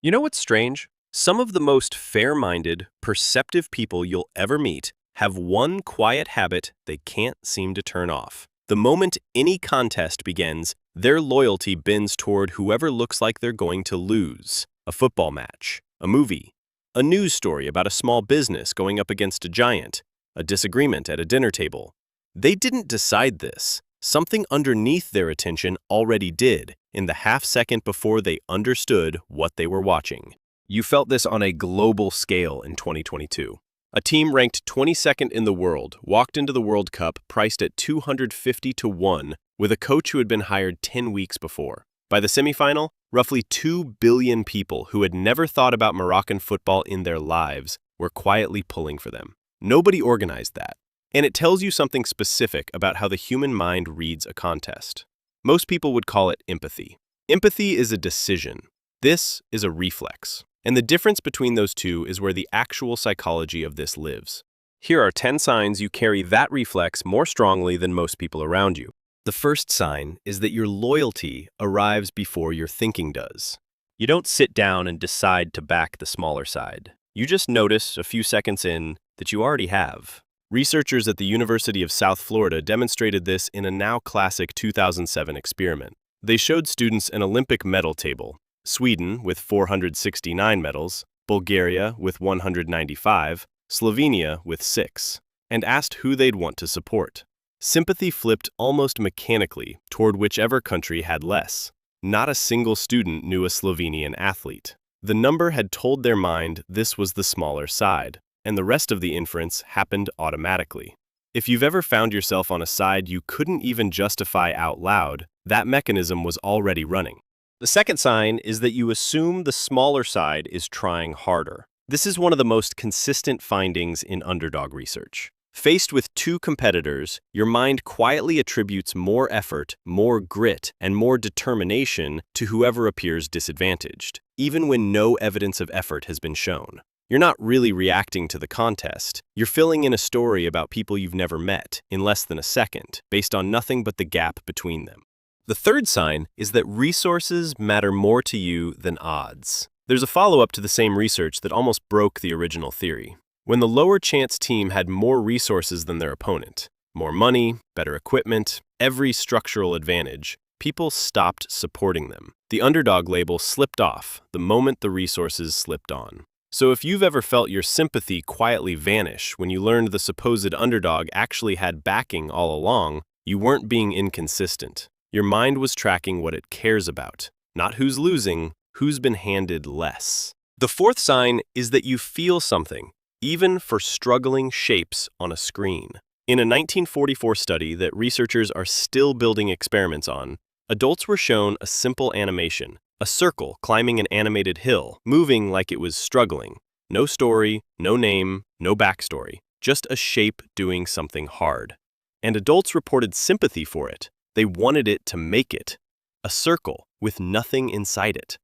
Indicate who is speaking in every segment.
Speaker 1: You know what's strange? Some of the most fair-minded, perceptive people you'll ever meet have one quiet habit they can't seem to turn off. The moment any contest begins, their loyalty bends toward whoever looks like they're going to lose. A football match, a movie, a news story about a small business going up against a giant, a disagreement at a dinner table. They didn't decide this. Something underneath their attention already did, in the half-second before they understood what they were watching. You felt this on a global scale in 2022. A team ranked 22nd in the world walked into the World Cup priced at 250 to 1 with a coach who had been hired 10 weeks before. By the semifinal, roughly 2 billion people who had never thought about Moroccan football in their lives were quietly pulling for them. Nobody organized that. And it tells you something specific about how the human mind reads a contest. Most people would call it empathy. Empathy is a decision. This is a reflex. And the difference between those two is where the actual psychology of this lives. Here are 10 signs you carry that reflex more strongly than most people around you. The first sign is that your loyalty arrives before your thinking does. You don't sit down and decide to back the smaller side. You just notice a few seconds in that you already have. Researchers at the University of South Florida demonstrated this in a now classic 2007 experiment. They showed students an Olympic medal table. Sweden with 469 medals, Bulgaria with 195, Slovenia with 6, and asked who they'd want to support. Sympathy flipped almost mechanically toward whichever country had less. Not a single student knew a Slovenian athlete. The number had told their mind this was the smaller side, and the rest of the inference happened automatically. If you've ever found yourself on a side you couldn't even justify out loud, that mechanism was already running. The second sign is that you assume the smaller side is trying harder. This is one of the most consistent findings in Underdog research. Faced with two competitors, your mind quietly attributes more effort, more grit, and more determination to whoever appears disadvantaged, even when no evidence of effort has been shown. You're not really reacting to the contest. You're filling in a story about people you've never met in less than a second, based on nothing but the gap between them. The third sign is that resources matter more to you than odds. There's a follow-up to the same research that almost broke the original theory. When the lower chance team had more resources than their opponent, more money, better equipment, every structural advantage, people stopped supporting them. The underdog label slipped off the moment the resources slipped on. So if you've ever felt your sympathy quietly vanish when you learned the supposed underdog actually had backing all along, you weren't being inconsistent. Your mind was tracking what it cares about, not who's losing, who's been handed less. The fourth sign is that you feel something, even for struggling shapes on a screen. In a 1944 study that researchers are still building experiments on, adults were shown a simple animation, a circle climbing an animated hill, moving like it was struggling. No story, no name, no backstory, just a shape doing something hard. And adults reported sympathy for it. They wanted it to make it. A circle with nothing inside it.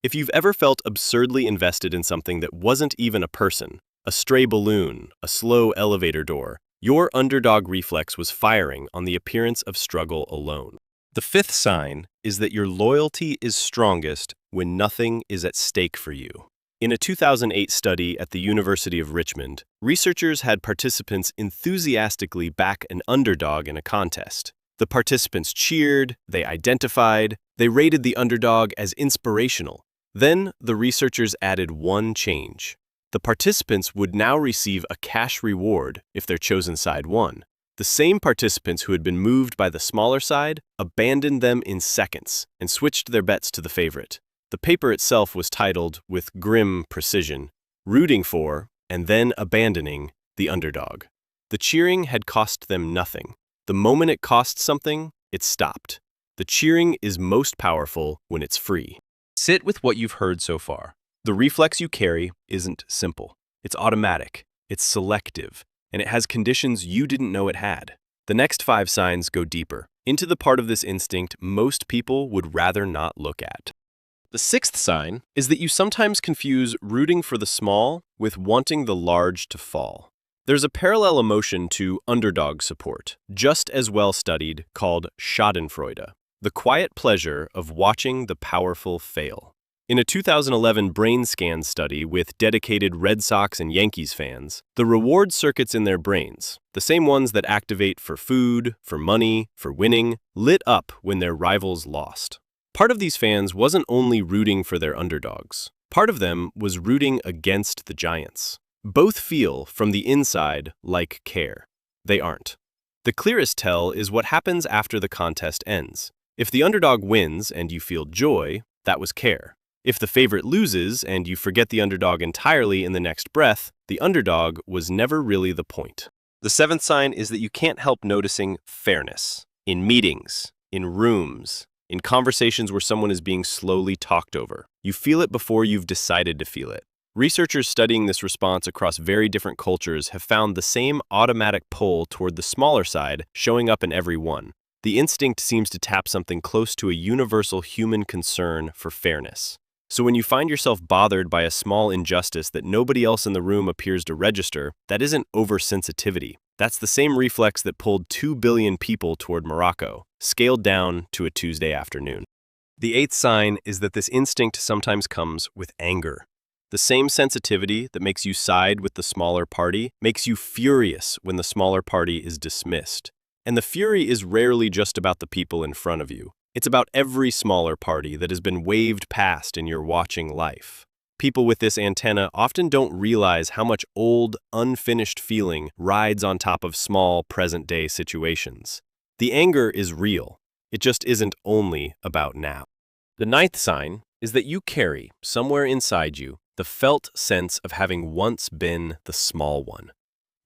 Speaker 1: If you've ever felt absurdly invested in something that wasn't even a person, a stray balloon, a slow elevator door, your underdog reflex was firing on the appearance of struggle alone. The fifth sign is that your loyalty is strongest when nothing is at stake for you. In a 2008 study at the University of Richmond, researchers had participants enthusiastically back an underdog in a contest. The participants cheered, they identified, they rated the underdog as inspirational. Then the researchers added one change. The participants would now receive a cash reward if their chosen side won. The same participants who had been moved by the smaller side abandoned them in seconds and switched their bets to the favorite. The paper itself was titled, with grim precision, "Rooting for, and then abandoning, the underdog." The cheering had cost them nothing. The moment it costs something, it stopped. The cheering is most powerful when it's free. Sit with what you've heard so far. The reflex you carry isn't simple. It's automatic, it's selective, and it has conditions you didn't know it had. The next 5 signs go deeper, into the part of this instinct most people would rather not look at. The sixth sign is that you sometimes confuse rooting for the small with wanting the large to fall. There's a parallel emotion to underdog support, just as well studied, called schadenfreude, the quiet pleasure of watching the powerful fail. In a 2011 brain scan study with dedicated Red Sox and Yankees fans, the reward circuits in their brains, the same ones that activate for food, for money, for winning, lit up when their rivals lost. Part of these fans wasn't only rooting for their underdogs. Part of them was rooting against the Giants. Both feel, from the inside, like care. They aren't. The clearest tell is what happens after the contest ends. If the underdog wins and you feel joy, that was care. If the favorite loses and you forget the underdog entirely in the next breath, the underdog was never really the point. The seventh sign is that you can't help noticing fairness. In meetings, in rooms, in conversations where someone is being slowly talked over. You feel it before you've decided to feel it. Researchers studying this response across very different cultures have found the same automatic pull toward the smaller side showing up in every one. The instinct seems to tap something close to a universal human concern for fairness. So when you find yourself bothered by a small injustice that nobody else in the room appears to register, that isn't oversensitivity. That's the same reflex that pulled 2 billion people toward Morocco, scaled down to a Tuesday afternoon. The eighth sign is that this instinct sometimes comes with anger. The same sensitivity that makes you side with the smaller party makes you furious when the smaller party is dismissed. And the fury is rarely just about the people in front of you. It's about every smaller party that has been waved past in your watching life. People with this antenna often don't realize how much old, unfinished feeling rides on top of small, present-day situations. The anger is real. It just isn't only about now. The ninth sign is that you carry, somewhere inside you, the felt sense of having once been the small one.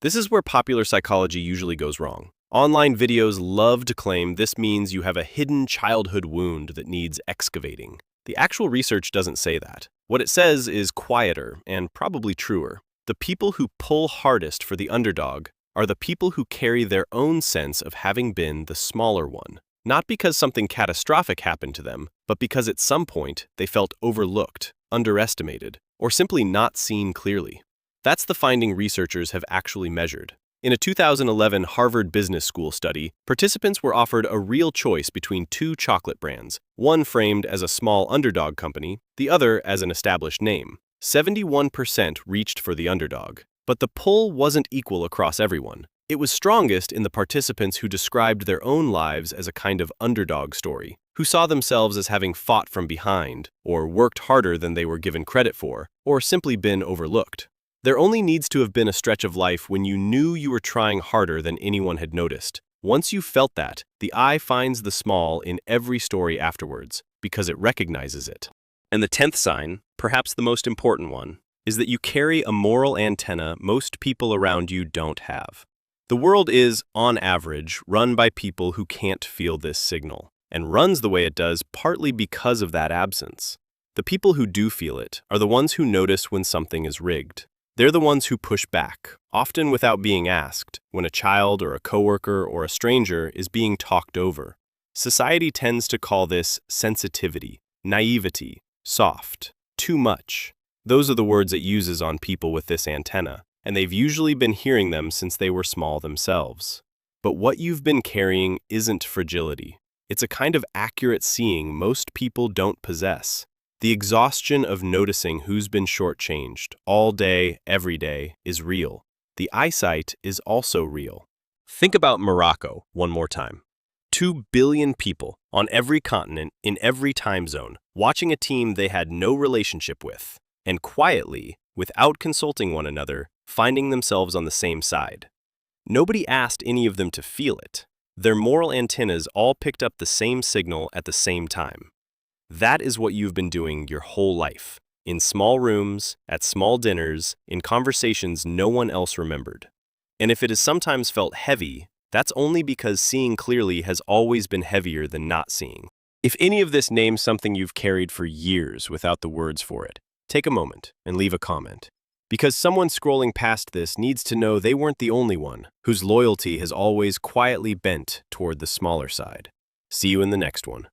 Speaker 1: This is where popular psychology usually goes wrong. Online videos love to claim this means you have a hidden childhood wound that needs excavating. The actual research doesn't say that. What it says is quieter and probably truer. The people who pull hardest for the underdog are the people who carry their own sense of having been the smaller one. Not because something catastrophic happened to them, but because at some point they felt overlooked, underestimated, or simply not seen clearly. That's the finding researchers have actually measured. In a 2011 Harvard Business School study, participants were offered a real choice between two chocolate brands, one framed as a small underdog company, the other as an established name. 71% reached for the underdog, but the pull wasn't equal across everyone. It was strongest in the participants who described their own lives as a kind of underdog story, who saw themselves as having fought from behind, or worked harder than they were given credit for, or simply been overlooked. There only needs to have been a stretch of life when you knew you were trying harder than anyone had noticed. Once you felt that, the eye finds the small in every story afterwards, because it recognizes it. And the 10th sign, perhaps the most important one, is that you carry a moral antenna most people around you don't have. The world is, on average, run by people who can't feel this signal, and runs the way it does partly because of that absence. The people who do feel it are the ones who notice when something is rigged. They're the ones who push back, often without being asked, when a child or a coworker or a stranger is being talked over. Society tends to call this sensitivity, naivety, soft, too much. Those are the words it uses on people with this antenna, and they've usually been hearing them since they were small themselves. But what you've been carrying isn't fragility. It's a kind of accurate seeing most people don't possess. The exhaustion of noticing who's been shortchanged all day, every day, is real. The eyesight is also real. Think about Morocco one more time. 2 billion people on every continent, in every time zone, watching a team they had no relationship with, and quietly, without consulting one another, finding themselves on the same side. Nobody asked any of them to feel it. Their moral antennas all picked up the same signal at the same time. That is what you've been doing your whole life, in small rooms, at small dinners, in conversations no one else remembered. And if it has sometimes felt heavy, that's only because seeing clearly has always been heavier than not seeing. If any of this names something you've carried for years without the words for it, take a moment and leave a comment. Because someone scrolling past this needs to know they weren't the only one whose loyalty has always quietly bent toward the smaller side. See you in the next one.